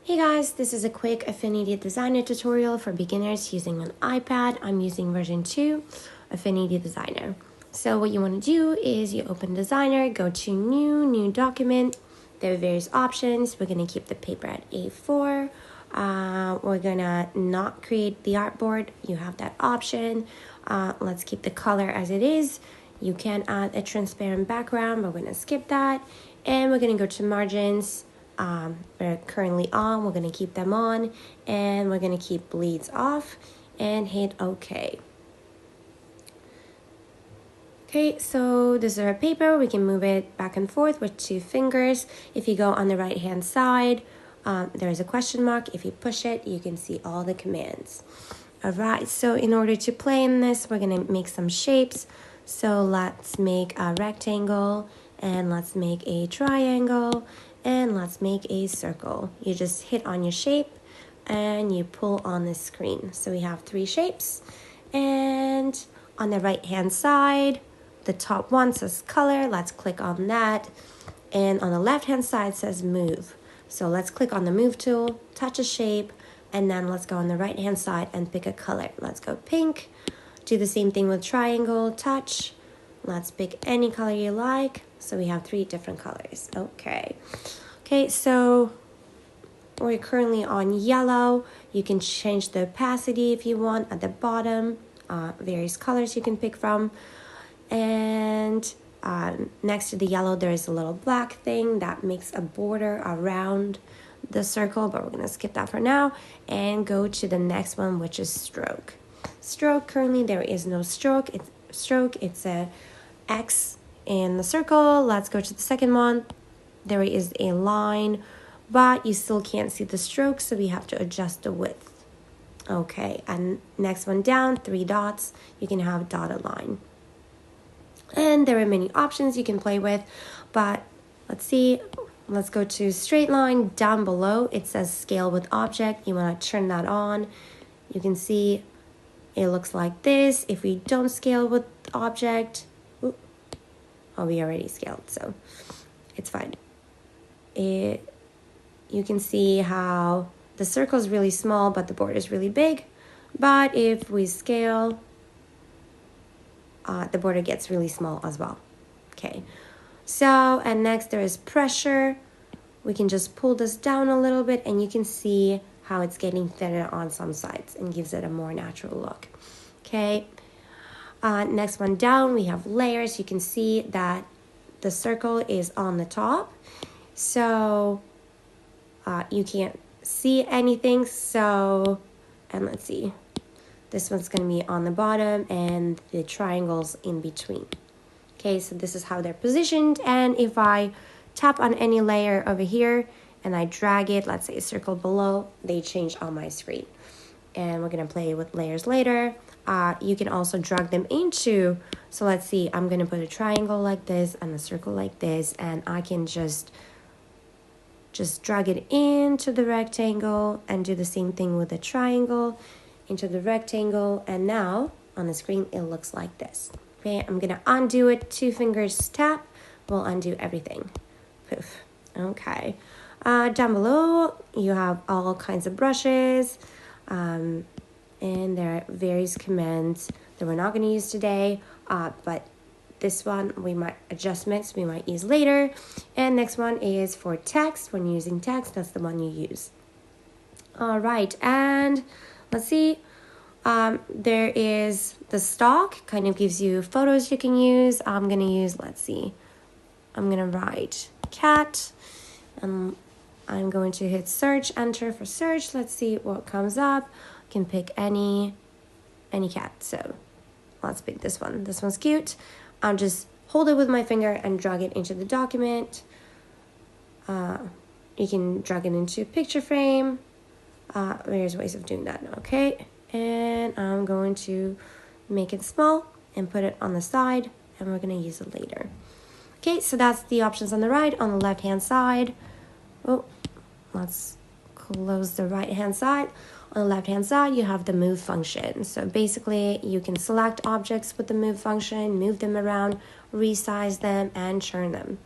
Hey guys, this is a quick Affinity Designer tutorial for beginners using an iPad. I'm using version 2, Affinity Designer. So what you want to do is you open Designer, go to new document. There are various options. We're going to keep the paper at A4. We're going to not create the artboard. You have that option. Let's keep the color as it is. You can add a transparent background, but we're going to skip that. And we're going to go to margins. We're currently on, we're going to keep them on, and we're going to keep bleeds off and hit OK. Okay, so this is our paper. We can move it back and forth with 2 fingers. If you go on the right hand side, there's a question mark. If you push it, you can see all the commands. All right, so in order to play in this, we're going to make some shapes. So let's make a rectangle, and let's make a triangle, and let's make a circle. You just hit on your shape and you pull on the screen. So we have 3 shapes, and on the right hand side, the top one says color. Let's click on that. And on the left hand side says move. So let's click on the move tool, touch a shape, and then let's go on the right hand side and pick a color. Let's go pink. Do the same thing with triangle, touch. Let's pick any color you like. So we have 3 different colors. Okay, so we're currently on yellow. You can change the opacity if you want at the bottom. Various colors you can pick from. And next to the yellow, there is a little black thing that makes a border around the circle, but we're going to skip that for now and go to the next one, which is stroke. Stroke, currently there is no stroke. It's a X in the circle. Let's go to the second one. There is a line, but you still can't see the stroke, so we have to adjust the width. Okay, and next one down, 3 dots, you can have dotted line. And there are many options you can play with, but let's see. Let's go to straight line. Down below, it says scale with object. You want to turn that on. You can see it looks like this. If we don't scale with object, we already scaled, so it's fine. You can see how the circle is really small, but the board is really big. But if we scale, the border gets really small as well. Okay, so and next there is pressure. We can just pull this down a little bit, and you can see how it's getting thinner on some sides and gives it a more natural look. Okay, next one down, we have layers. You can see that the circle is on the top, so you can't see anything. So, and let's see, this one's going to be on the bottom and the triangles in between. Okay, so this is how they're positioned. And if I tap on any layer over here and I drag it, let's say a circle below, they change on my screen. And we're going to play with layers later. You can also drag them into, so let's see, I'm going to put a triangle like this and a circle like this, and I can just drag it into the rectangle and do the same thing with the triangle into the rectangle, and now on the screen it looks like this. Okay, I'm gonna undo it, 2 fingers tap will undo everything. Poof. Okay, down below you have all kinds of brushes, and there are various commands that we're not going to use today, but this one we might adjustments we might use later. And next one is for text. When you're using text, that's the one you use. All right, and let's see. There is the stock, kind of gives you photos you can use. I'm gonna use, let's see, I'm gonna write cat, and I'm going to hit search, enter for search. Let's see what comes up. I can pick any cat. So let's pick this one. This one's cute. I'll just hold it with my finger and drag it into the document. You can drag it into a picture frame. There's ways of doing that. Okay, and I'm going to make it small and put it on the side, and we're going to use it later. Okay, so that's the options on the right. On the left hand side, let's close the right hand side. On the left hand side, you have the move function. So basically you can select objects with the move function, move them around, resize them, and churn them.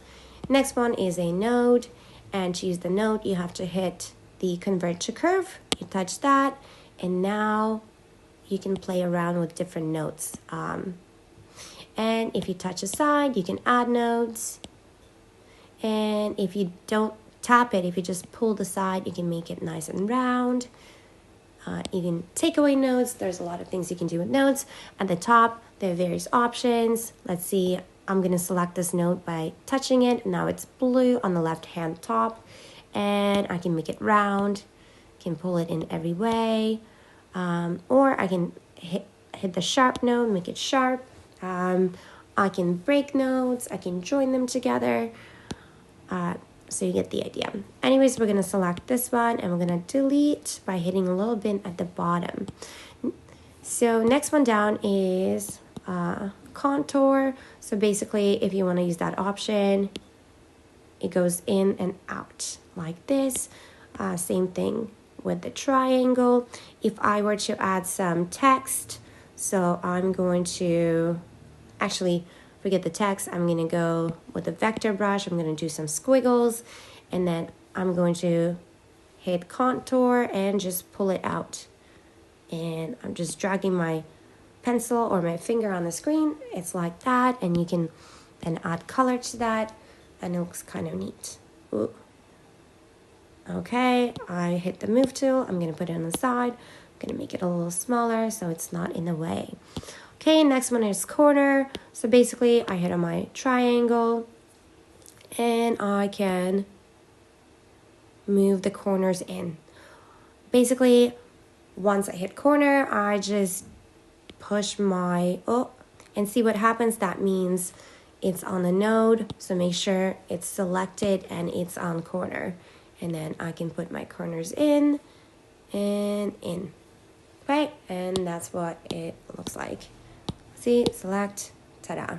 Next one is a node, and to use the node you have to hit the convert to curve. You touch that, and now you can play around with different nodes. And if you touch a side, you can add nodes. And if you don't tap it, if you just pull the side, you can make it nice and round. You can take away nodes. There's a lot of things you can do with nodes. At the top, there are various options. Let's see, I'm going to select this node by touching it. Now it's blue on the left-hand top. And I can make it round. Can pull it in every way. Or I can hit the sharp node, make it sharp. I can break nodes. I can join them together. So you get the idea. Anyways, we're going to select this one and we're going to delete by hitting a little bit at the bottom. So next one down is contour. So basically, if you want to use that option, it goes in and out like this. Same thing with the triangle. If I were to add some text, so I'm going to actually forget the text. I'm going to go with a vector brush. I'm going to do some squiggles, and then I'm going to hit contour and just pull it out. And I'm just dragging my pencil or my finger on the screen. It's like that, and you can then add color to that, and it looks kind of neat. Ooh. Okay, I hit the move tool. I'm going to put it on the side. I'm going to make it a little smaller so it's not in the way. Okay, next one is corner. So basically, I hit on my triangle, and I can move the corners in. Basically, once I hit corner, I just push my, and see what happens. That means it's on the node, so make sure it's selected and it's on corner. And then I can put my corners in and in. Okay, and that's what it looks like. See, select, ta-da.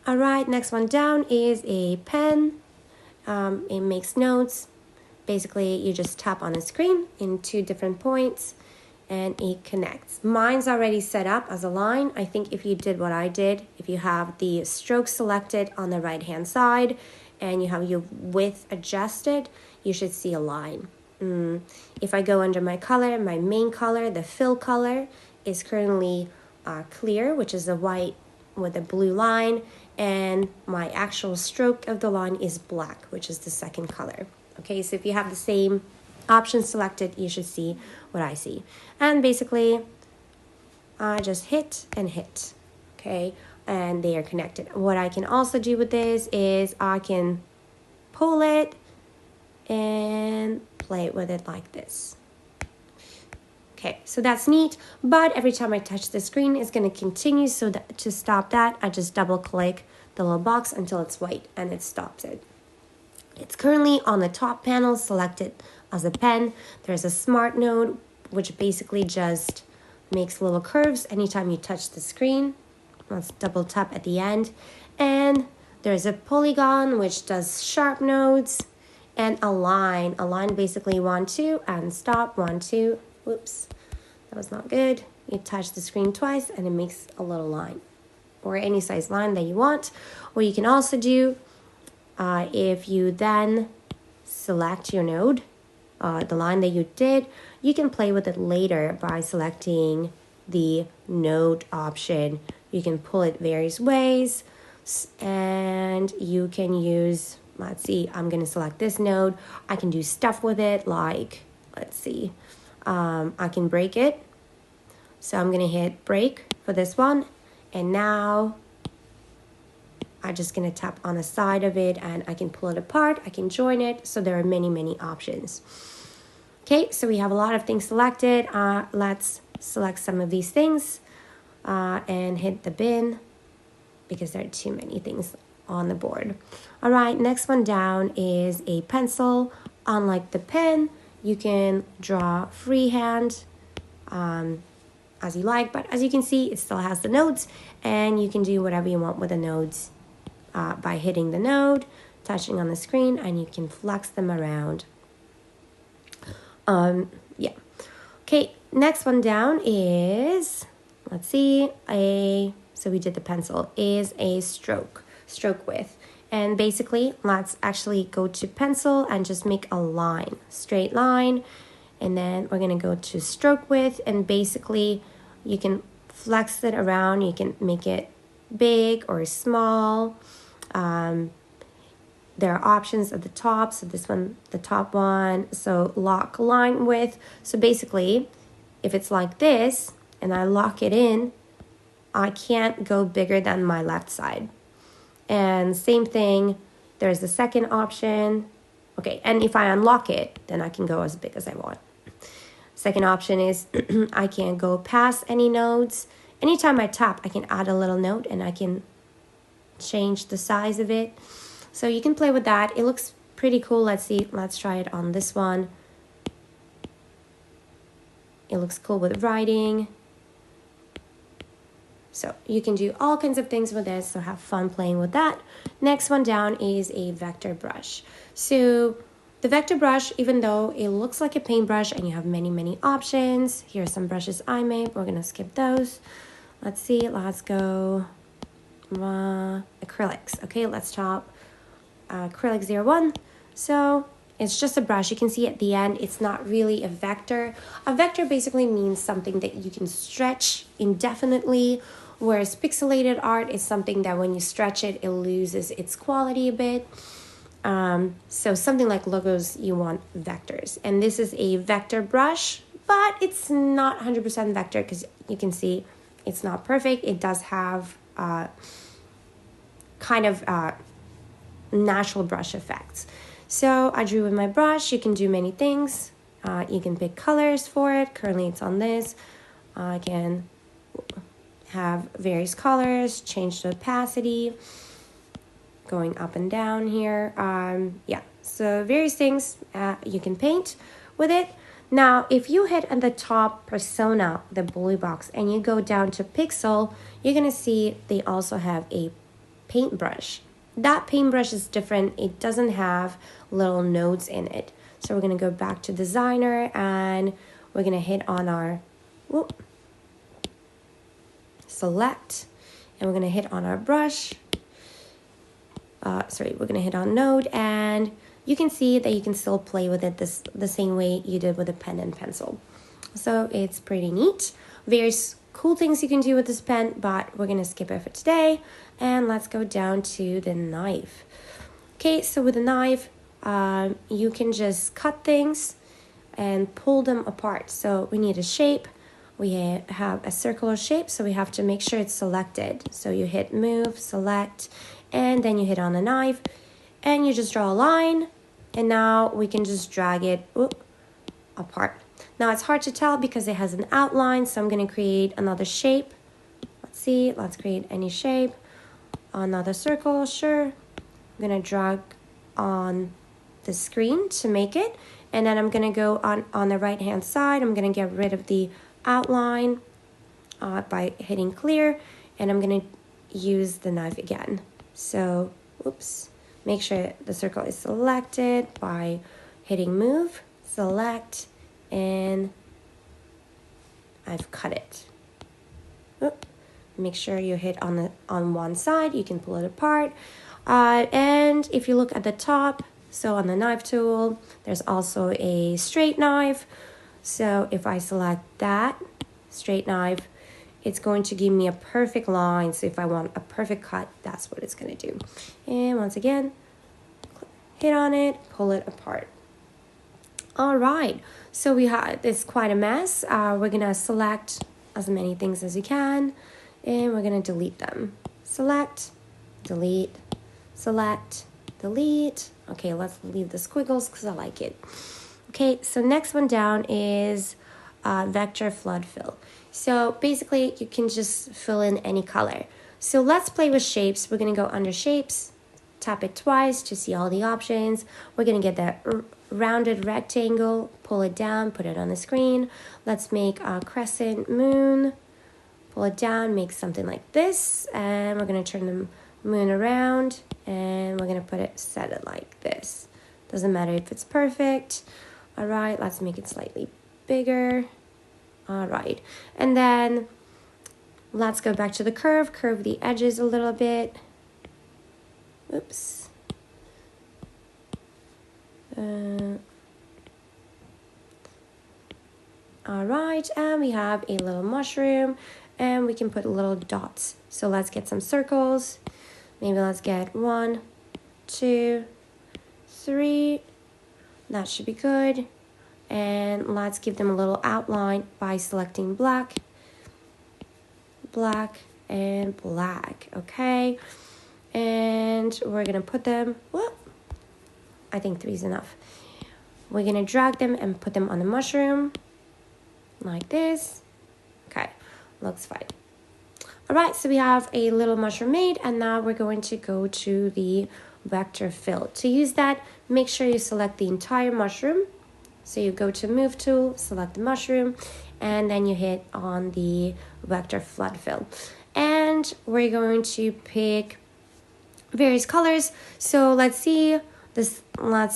All right, next one down is a pen. It makes notes. Basically, you just tap on the screen in 2 different points and it connects. Mine's already set up as a line. I think if you did what I did, if you have the stroke selected on the right-hand side and you have your width adjusted, you should see a line. If I go under my color, my main color, the fill color is currently clear, which is a white with a blue line, and my actual stroke of the line is black, which is the second color. Okay, so if you have the same option selected, you should see what I see. And basically, I just hit and hit, okay, and they are connected. What I can also do with this is I can pull it and play with it like this. Okay, so that's neat, but every time I touch the screen, it's going to continue. So that, to stop that, I just double click the little box until it's white and it stops it. It's currently on the top panel, selected as a pen. There's a smart node, which basically just makes little curves anytime you touch the screen. Let's double tap at the end. And there's a polygon, which does sharp nodes, and a line. A line basically 1, 2, and stop, 1, 2. Whoops, that was not good. You touch the screen twice and it makes a little line, or any size line that you want. Or you can also do, if you then select your node, the line that you did, you can play with it later by selecting the node option. You can pull it various ways, and you can use, let's see, I'm going to select this node. I can do stuff with it like, let's see, I can break it. So I'm going to hit break for this one. And now I'm just going to tap on the side of it and I can pull it apart. I can join it. So there are many, many options. Okay, so we have a lot of things selected. Let's select some of these things and hit the bin because there are too many things on the board. All right, next one down is a pencil. Unlike the pen, you can draw freehand as you like, but as you can see, it still has the nodes, and you can do whatever you want with the nodes by hitting the node, touching on the screen, and you can flex them around. Yeah. Okay, next one down is, let's see, so we did the pencil, is a stroke width. And basically, let's actually go to pencil and just make a line, straight line. And then we're gonna go to stroke width, and basically you can flex it around. You can make it big or small. There are options at the top. So this one, the top one, so lock line width. So basically, if it's like this and I lock it in, I can't go bigger than my left side. And same thing, there's the second option. Okay, and if I unlock it, then I can go as big as I want. Second option is I can't go past any nodes. Anytime I tap, I can add a little node and I can change the size of it. So you can play with that. It looks pretty cool. Let's see. Let's try it on this one. It looks cool with writing. So you can do all kinds of things with this, so have fun playing with that. Next one down is a vector brush. So the vector brush, even though it looks like a paintbrush and you have many options, here are some brushes I made. We're gonna skip those. Let's see, let's go acrylics. Okay, let's top acrylic 01. So it's just a brush. You can see at the end, it's not really a vector. A vector basically means something that you can stretch indefinitely, whereas pixelated art is something that when you stretch it, it loses its quality a bit. So something like logos, you want vectors. And this is a vector brush, but it's not 100% vector because you can see it's not perfect. It does have kind of natural brush effects. So I drew with my brush. You can do many things. You can pick colors for it. Currently it's on this. I can have various colors, change the opacity, going up and down here. Yeah, so various things you can paint with it. Now, if you hit at the top persona, the blue box, and you go down to pixel, you're gonna see they also have a paintbrush. That paintbrush is different. It doesn't have little nodes in it. So we're gonna go back to designer and we're gonna hit on our, select, and we're gonna hit on our brush. We're gonna hit on node, and you can see that you can still play with it the same way you did with a pen and pencil. So it's pretty neat. Various cool things you can do with this pen, but we're gonna skip it for today. And let's go down to the knife. Okay, so with a knife, you can just cut things and pull them apart. So we need a shape. We have a circular shape, so we have to make sure it's selected. So you hit move, select, and then you hit on the knife, and you just draw a line, and now we can just drag it apart. Now it's hard to tell because it has an outline, so I'm gonna create another shape. Let's see, let's create any shape. Another circle, sure. I'm gonna drag on the screen to make it, and then I'm gonna go on the right hand side. I'm gonna get rid of the outline by hitting clear, and I'm gonna use the knife again. So, make sure the circle is selected by hitting move, select, and I've cut it. Make sure you hit on one side, you can pull it apart. And if you look at the top, so on the knife tool, there's also a straight knife. So if I select that straight knife, it's going to give me a perfect line. So if I want a perfect cut, that's what it's going to do. And once again, hit on it, pull it apart. All right, so we have this quite a mess. We're going to select as many things as you can, and we're going to delete them. Select, delete, select, delete. Okay, let's leave the squiggles because I like it. Okay, so next one down is vector flood fill. So basically you can just fill in any color. So let's play with shapes. We're gonna go under shapes, tap it twice to see all the options. We're gonna get that rounded rectangle, pull it down, put it on the screen. Let's make a crescent moon, pull it down, make something like this, and we're gonna turn the moon around, and we're gonna set it like this. Doesn't matter if it's perfect. All right, let's make it slightly bigger. All right, and then let's go back to the curve the edges a little bit. Oops. All right, and we have a little mushroom, and we can put little dots. So let's get some circles. Maybe let's get 1, 2, 3. That should be good. And let's give them a little outline by selecting black, black, and black. Okay, and we're gonna put them, well, I think 3 is enough. We're gonna drag them and put them on the mushroom like this. Okay, looks fine. All right, so we have a little mushroom made, and now we're going to go to the vector fill. To use that, make sure you select the entire mushroom. So you go to move tool, select the mushroom, and then you hit on the vector flood fill. And we're going to pick various colors. So let's see this, I'm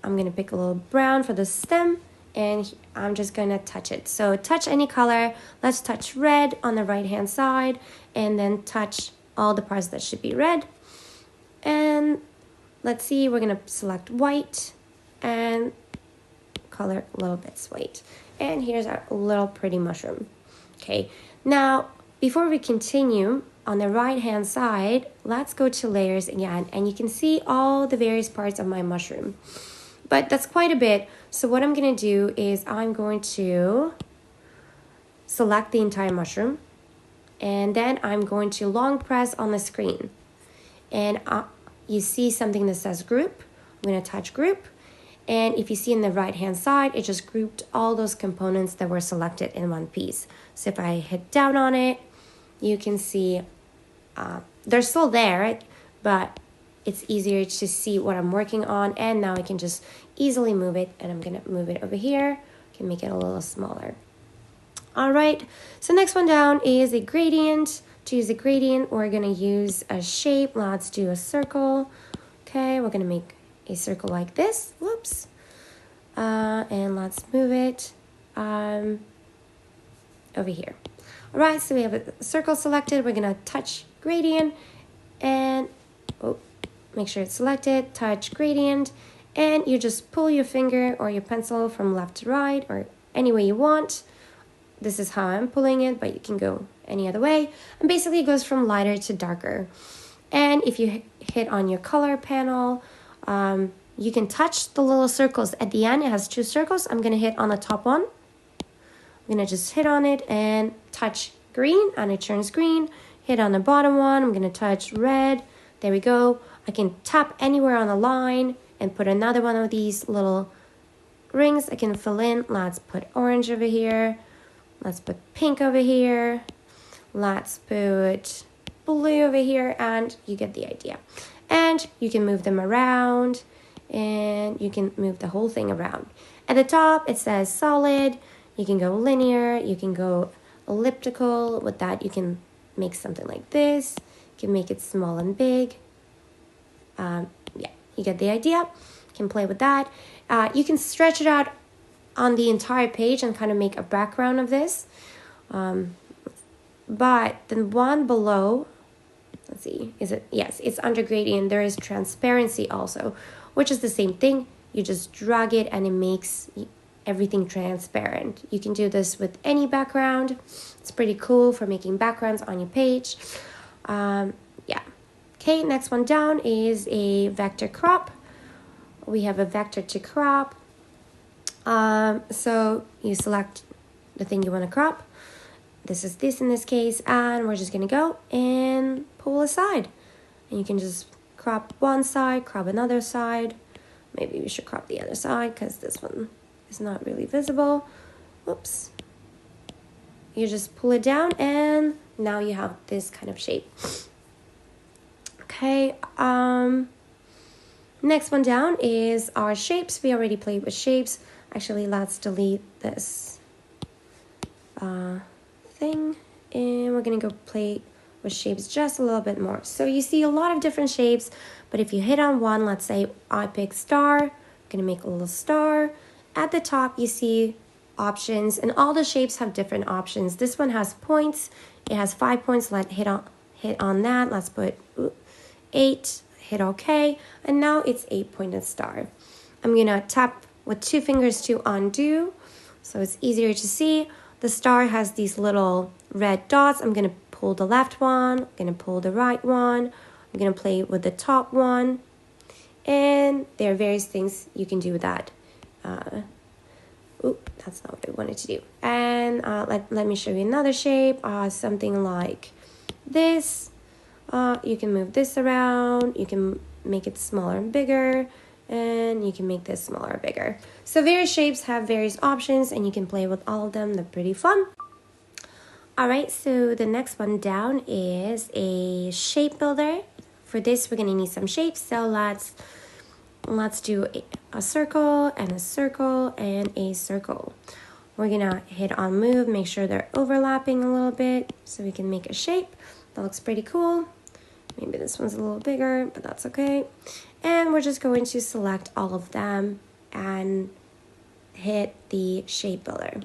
gonna pick a little brown for the stem, and I'm just gonna touch it. So touch any color. Let's touch red on the right hand side, and then touch all the parts that should be red. And let's see, we're gonna select white and color a little bit white. And here's our little pretty mushroom. Okay, now before we continue, on the right hand side, let's go to layers again, and you can see all the various parts of my mushroom. But that's quite a bit. So what I'm gonna do is I'm going to select the entire mushroom, and then I'm going to long press on the screen. And you see something that says group. I'm gonna touch group. And if you see in the right hand side, it just grouped all those components that were selected in one piece. So if I hit down on it, you can see they're still there, but it's easier to see what I'm working on. And now I can just easily move it, and I'm gonna move it over here. I can make it a little smaller. All right, so next one down is a gradient. To use a gradient, we're gonna use a shape. Let's do a circle. Okay, we're gonna make a circle like this. Whoops. And let's move it over here. All right, so we have a circle selected. We're gonna touch gradient, and make sure it's selected, touch gradient, and you just pull your finger or your pencil from left to right or any way you want. This is how I'm pulling it, but you can go any other way. And basically it goes from lighter to darker. And if you hit on your color panel, you can touch the little circles. At the end, it has 2 circles. I'm gonna hit on the top one. I'm gonna just hit on it and touch green, and it turns green. Hit on the bottom one, I'm gonna touch red. There we go. I can tap anywhere on the line and put another one of these little rings I can fill in. Let's put orange over here. Let's put pink over here. Let's put blue over here, and you get the idea. And you can move them around, and you can move the whole thing around. At the top, it says solid. You can go linear, you can go elliptical. With that, you can make something like this. You can make it small and big. Yeah, you get the idea. You can play with that. You can stretch it out on the entire page and kind of make a background of this. But the one below, let's see, is it? Yes, it's under gradient. There is transparency also, which is the same thing. You just drag it and it makes everything transparent. You can do this with any background. It's pretty cool for making backgrounds on your page. Yeah. Okay, next one down is a vector crop. We have a vector to crop. So you select the thing you want to crop. This is this in this case, and we're just gonna go and pull aside. And you can just crop one side, crop another side. Maybe we should crop the other side because this one is not really visible. Oops. You just pull it down, and now you have this kind of shape. Okay, next one down is our shapes. We already played with shapes. Actually, let's delete this thing, and we're gonna go play with shapes just a little bit more. So you see a lot of different shapes, but if you hit on one, let's say I pick star, I'm gonna make a little star. At the top, you see options, and all the shapes have different options. This one has points. It has 5 points. Let's hit on that. Let's put 8. hit OK, and now it's a pointed star. I'm gonna tap with 2 fingers to undo, so it's easier to see. The star has these little red dots. I'm gonna pull the left one, I'm gonna pull the right one, I'm gonna play with the top one, and there are various things you can do with that. That's not what I wanted to do. And let me show you another shape, something like this. You can move this around, you can make it smaller and bigger, and you can make this smaller or bigger. So various shapes have various options, and you can play with all of them. They're pretty fun. Alright, so the next one down is a shape builder. For this, we're gonna need some shapes, so let's do a circle and a circle and a circle. We're gonna hit on move, make sure they're overlapping a little bit so we can make a shape that looks pretty cool. Maybe this one's a little bigger, but that's okay. And we're just going to select all of them and hit the shape builder.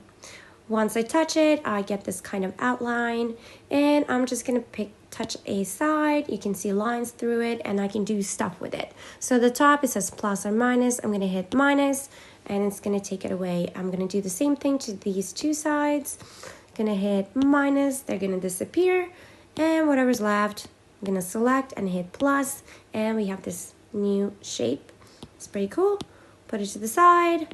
Once I touch it, I get this kind of outline, and I'm just gonna touch a side. You can see lines through it, and I can do stuff with it. So the top, it says plus or minus. I'm gonna hit minus, and it's gonna take it away. I'm gonna do the same thing to these 2 sides. Gonna hit minus, they're gonna disappear, and whatever's left, I'm gonna select and hit plus, and we have this new shape. It's pretty cool. Put it to the side,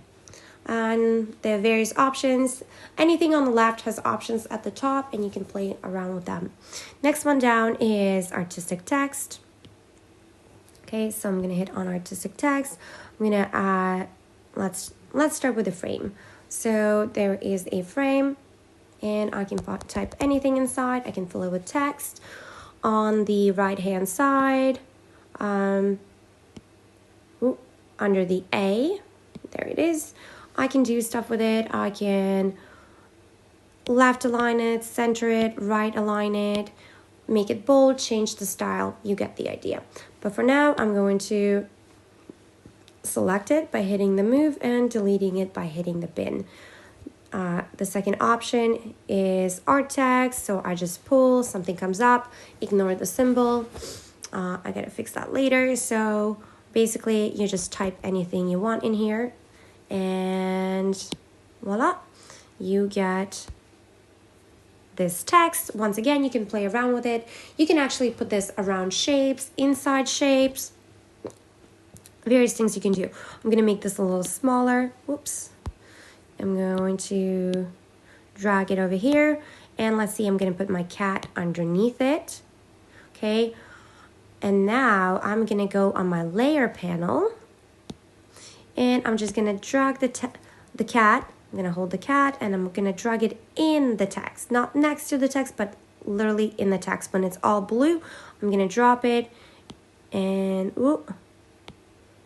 and there are various options. Anything on the left has options at the top, and you can play around with them. Next one down is artistic text. Okay, so I'm gonna hit on artistic text. I'm gonna add, let's start with a frame. So there is a frame, and I can type anything inside. I can fill it with text. On the right hand side, under the A, there it is. I can do stuff with it. I can left align it, center it, right align it, make it bold, change the style. You get the idea. But for now, I'm going to select it by hitting the move and deleting it by hitting the bin. The second option is art text. So I just pull, something comes up, ignore the symbol. I gotta fix that later. So basically, you just type anything you want in here, and voila, you get this text. Once again, you can play around with it. You can actually put this around shapes, inside shapes, various things you can do. I'm gonna make this a little smaller. Whoops. I'm going to drag it over here, and let's see, I'm gonna put my cat underneath it. Okay, and now I'm gonna go on my layer panel, and I'm just gonna drag the cat. I'm gonna hold the cat, and I'm gonna drag it in the text, not next to the text, but literally in the text. When it's all blue, I'm gonna drop it, and whoop,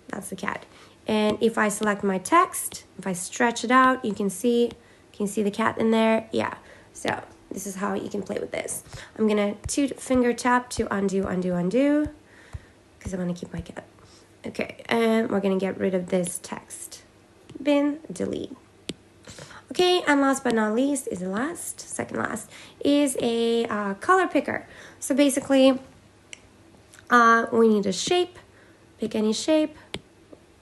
that's the cat. And if I select my text, if I stretch it out, you can see the cat in there. Yeah, so this is how you can play with this. I'm gonna 2 finger tap to undo, because I wanna keep my cat. Okay, and we're gonna get rid of this text. Bin, delete. Okay, and last but not least is second last, is a color picker. So basically, we need a shape. Pick any shape.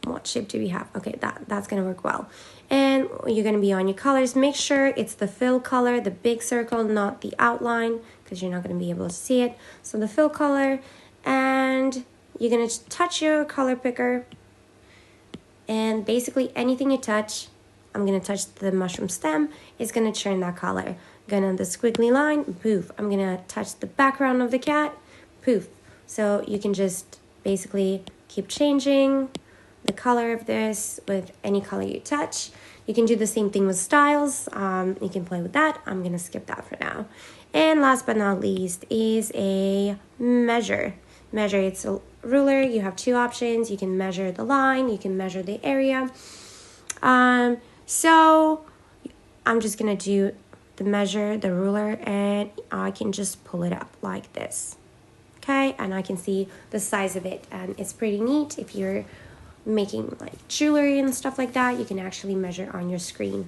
What shape do we have? Okay, that's gonna work well. And you're gonna be on your colors. Make sure it's the fill color, the big circle, not the outline, because you're not gonna be able to see it. So the fill color, and you're gonna touch your color picker, and basically anything you touch, I'm gonna touch the mushroom stem, is gonna turn that color. Gonna the squiggly line, poof. I'm gonna touch the background of the cat, poof. So you can just basically keep changing the color of this with any color you touch. You can do the same thing with styles. You can play with that. I'm gonna skip that for now. And last but not least is a measure. It's a ruler. You have 2 options. You can measure the line, you can measure the area. So I'm just gonna do the ruler, and I can just pull it up like this. Okay, and I can see the size of it, and it's pretty neat. If you're making like jewelry and stuff like that, you can actually measure on your screen.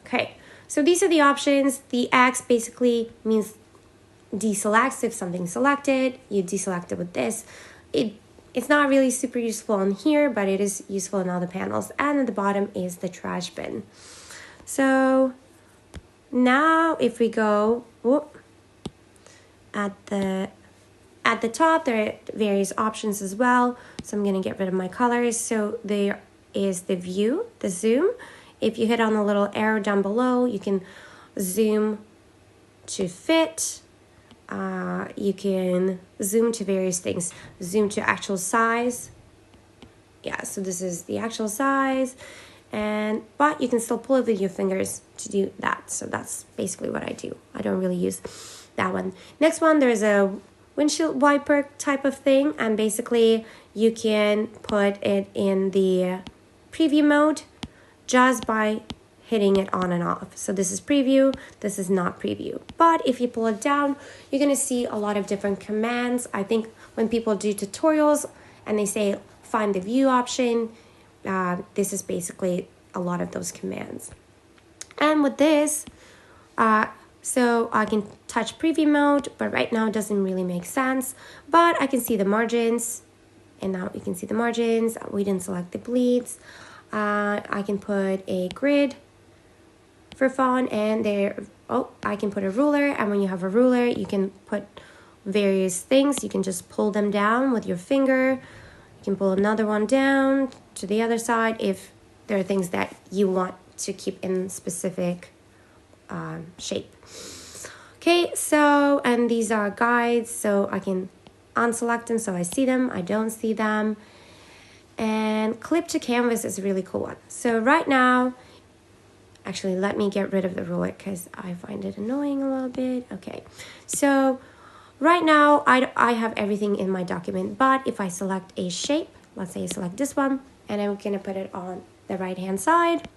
Okay, so these are the options. The X basically means deselect. If something's selected, you deselect it with this. It It's not really super useful on here, but it is useful in other panels. And at the bottom is the trash bin. So now if we go at the top, there are various options as well. So I'm going to get rid of my colors. So there is the view, the zoom. If you hit on the little arrow down below, you can zoom to fit. You can zoom to various things. Zoom to actual size. Yeah, so this is the actual size. But you can still pull it with your fingers to do that. So that's basically what I do. I don't really use that one. Next one, there's a windshield wiper type of thing. And basically you can put it in the preview mode just by hitting it on and off. So this is preview, this is not preview. But if you pull it down, you're gonna see a lot of different commands. I think when people do tutorials and they say find the view option, this is basically a lot of those commands. And with this, so I can touch preview mode, but right now it doesn't really make sense. But I can see the margins, and now you can see the margins. We didn't select the bleeds. I can put a grid for fun, and I can put a ruler. And when you have a ruler, you can put various things. You can just pull them down with your finger. You can pull another one down to the other side if there are things that you want to keep in specific shape. Okay, so, and these are guides, so I can unselect them so I see them, I don't see them. And clip to canvas is a really cool one. So right now, actually, let me get rid of the ruler because I find it annoying a little bit. Okay, so right now I have everything in my document, but if I select a shape, let's say I select this one, and I'm gonna put it on the right hand side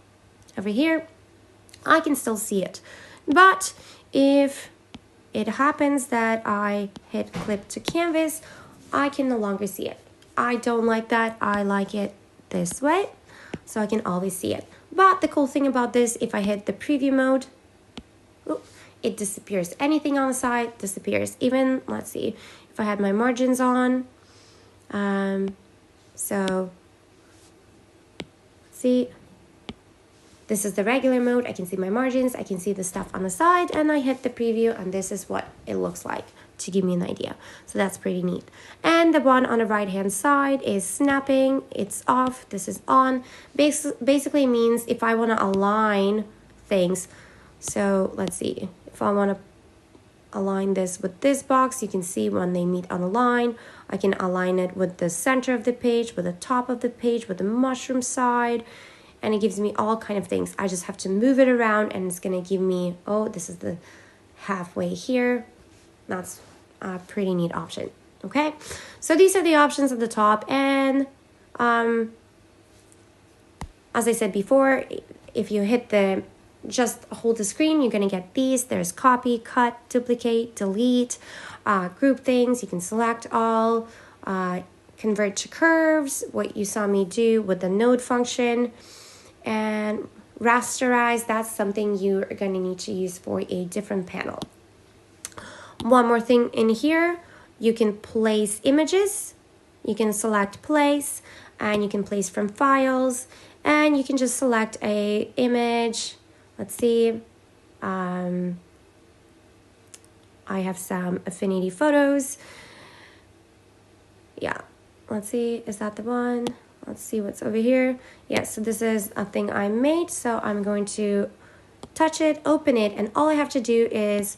over here, I can still see it. But if it happens that I hit clip to canvas, I can no longer see it. I don't like that. I like it this way, so I can always see it. But the cool thing about this, if I hit the preview mode, it disappears. Anything on the side disappears. Even, let's see, if I had my margins on, so see, this is the regular mode. I can see my margins, I can see the stuff on the side, and I hit the preview, and this is what it looks like to give me an idea. So that's pretty neat. And the one on the right hand side is snapping. It's off, this is on. Basically means if I want to align things. So let's see, if I want to align this with this box, you can see when they meet on the line. I can align it with the center of the page, with the top of the page, with the mushroom side, and it gives me all kind of things. I just have to move it around, and it's gonna give me, oh, this is the halfway here. That's a pretty neat option. Okay, so these are the options at the top, and as I said before, if you hit the just hold the screen, you're gonna get these. There's copy, cut, duplicate, delete, group things. You can select all, convert to curves, what you saw me do with the node function, and rasterize. That's something you're gonna need to use for a different panel. One more thing in here, you can place images. You can select place, and you can place from files, and you can just select a image. Let's see, I have some Affinity photos. Yeah, let's see, is that the one? Let's see what's over here. Yeah, so this is a thing I made, so I'm going to touch it, open it, and all I have to do is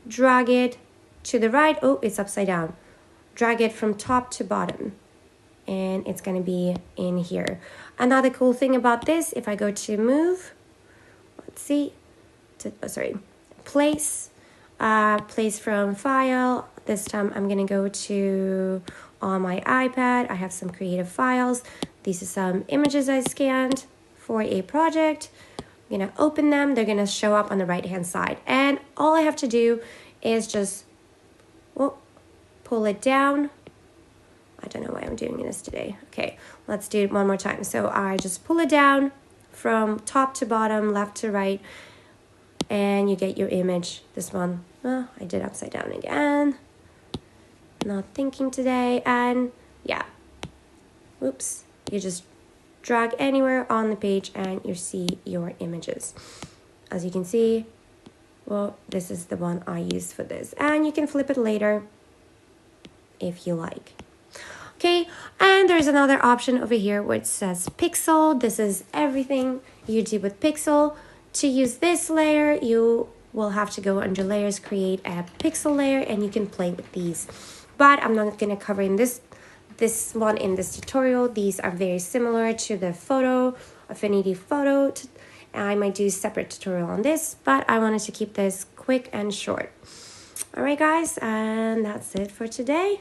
drag it to the right. Oh, it's upside down. Drag it from top to bottom, and it's gonna be in here. Another cool thing about this, if I go to move, let's see, place, place from file. This time I'm gonna go to on my iPad. I have some creative files. These are some images I scanned for a project. I'm gonna open them. They're gonna show up on the right hand side, and all I have to do is just pull it down. I don't know why I'm doing this today. Okay, let's do it one more time. So I just pull it down from top to bottom, left to right, and you get your image. This one, I did upside down again. Not thinking today, and yeah, Oops, you just drag anywhere on the page and you see your images. As you can see, well, this is the one I used for this, and you can flip it later if you like. Okay, and there's another option over here where it says pixel. This is everything you do with pixel. To use this layer, you will have to go under layers, create a pixel layer, and you can play with these. But I'm not going to cover in this one in this tutorial. These are very similar to the Affinity Photo. I might do a separate tutorial on this, but I wanted to keep this quick and short. All right, guys, and that's it for today.